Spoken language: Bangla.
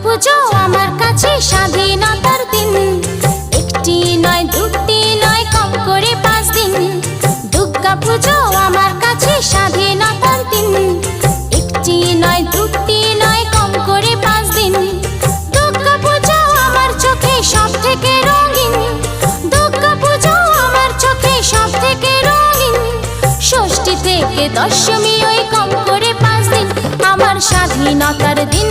পুজো আমার কাছে স্বাধীনতার দিন। একটি নয় দুটি নয় কম করে 5 দিন। দুর্গা পুজো আমার কাছে স্বাধীনতার দিন। একটি নয় দুটি নয় কম করে 5 দিন। দুর্গা পুজো আমার চোখে সব থেকে রঙিন। দুর্গা পুজো আমার চোখে সব থেকে রঙিন। ষষ্ঠী থেকে দশমী ওই কম করে 5 দিন। আমার স্বাধীনতার দিন।